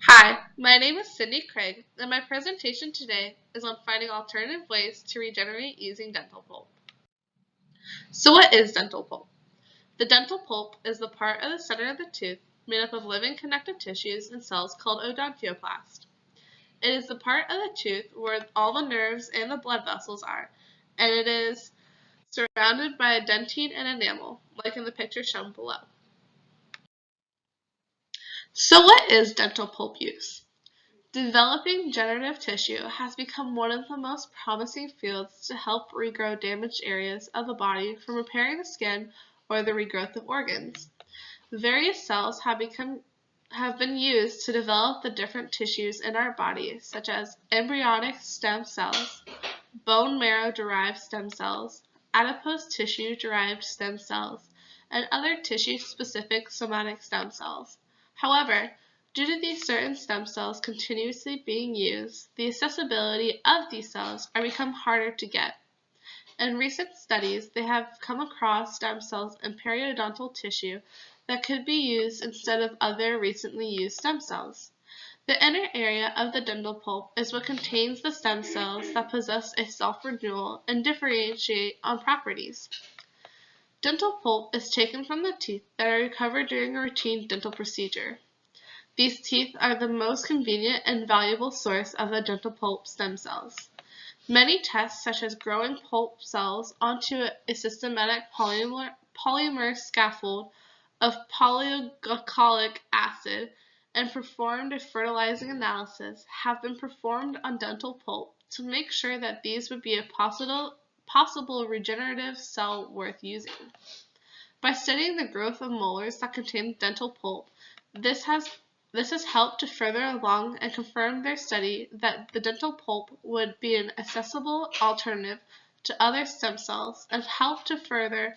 Hi, my name is Cindy Craig, and my presentation today is on finding alternative ways to regenerate using dental pulp. So what is dental pulp? The dental pulp is the part of the center of the tooth made up of living connective tissues and cells called odontoclast. It is the part of the tooth where all the nerves and the blood vessels are, and it is surrounded by a dentine and enamel, like in the picture shown below. So what is dental pulp use? Developing generative tissue has become one of the most promising fields to help regrow damaged areas of the body from repairing the skin or the regrowth of organs. Various cells have been used to develop the different tissues in our body, such as embryonic stem cells, bone marrow-derived stem cells, adipose tissue-derived stem cells, and other tissue-specific somatic stem cells. However, due to these certain stem cells continuously being used, the accessibility of these cells are become harder to get. In recent studies, they have come across stem cells in periodontal tissue that could be used instead of other recently used stem cells. The inner area of the dental pulp is what contains the stem cells that possess a self-renewal and differentiate on properties. Dental pulp is taken from the teeth that are recovered during a routine dental procedure. These teeth are the most convenient and valuable source of the dental pulp stem cells. Many tests, such as growing pulp cells onto a systematic polymer scaffold of polyglycolic acid, and performed a fertilizing analysis, have been performed on dental pulp to make sure that these would be a possible regenerative cell worth using. By studying the growth of molars that contain dental pulp, this has helped to further along and confirm their study that the dental pulp would be an accessible alternative to other stem cells and help to further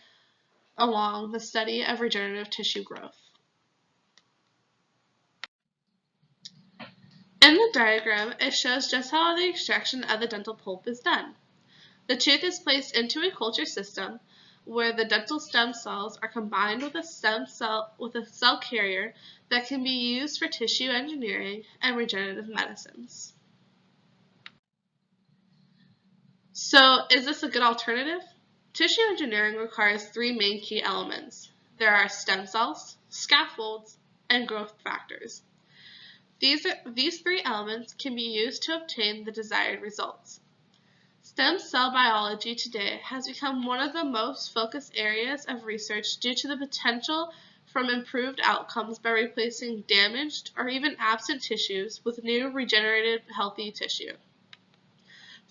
along the study of regenerative tissue growth. In the diagram, it shows just how the extraction of the dental pulp is done. The tooth is placed into a culture system where the dental stem cells are combined with a cell carrier that can be used for tissue engineering and regenerative medicines. So, is this a good alternative? Tissue engineering requires three main key elements. There are stem cells, scaffolds, and growth factors. These three elements can be used to obtain the desired results. Stem cell biology today has become one of the most focused areas of research due to the potential from improved outcomes by replacing damaged or even absent tissues with new regenerated healthy tissue.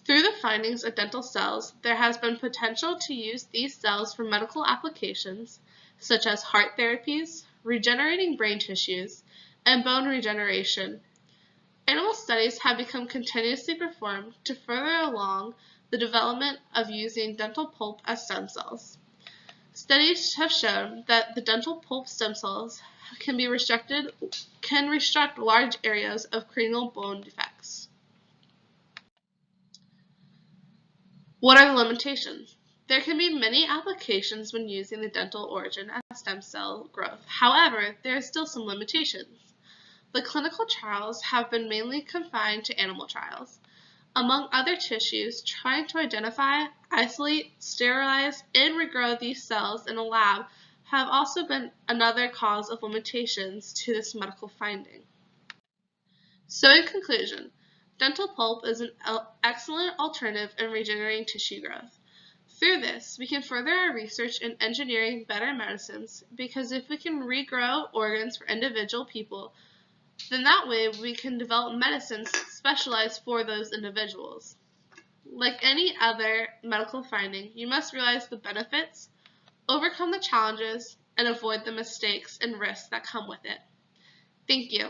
Through the findings of dental cells, there has been potential to use these cells for medical applications such as heart therapies, regenerating brain tissues, and bone regeneration. Animal studies have become continuously performed to further along the development of using dental pulp as stem cells. Studies have shown that the dental pulp stem cells can reconstruct large areas of cranial bone defects. What are the limitations? There can be many applications when using the dental origin as stem cell growth. However, there are still some limitations. The clinical trials have been mainly confined to animal trials. Among other tissues, trying to identify, isolate, sterilize, and regrow these cells in a lab have also been another cause of limitations to this medical finding. So in conclusion, dental pulp is an excellent alternative in regenerating tissue growth. Through this, we can further our research in engineering better medicines, because if we can regrow organs for individual people, then that way we can develop medicines specialized for those individuals. Like any other medical finding, you must realize the benefits, overcome the challenges, and avoid the mistakes and risks that come with it. Thank you.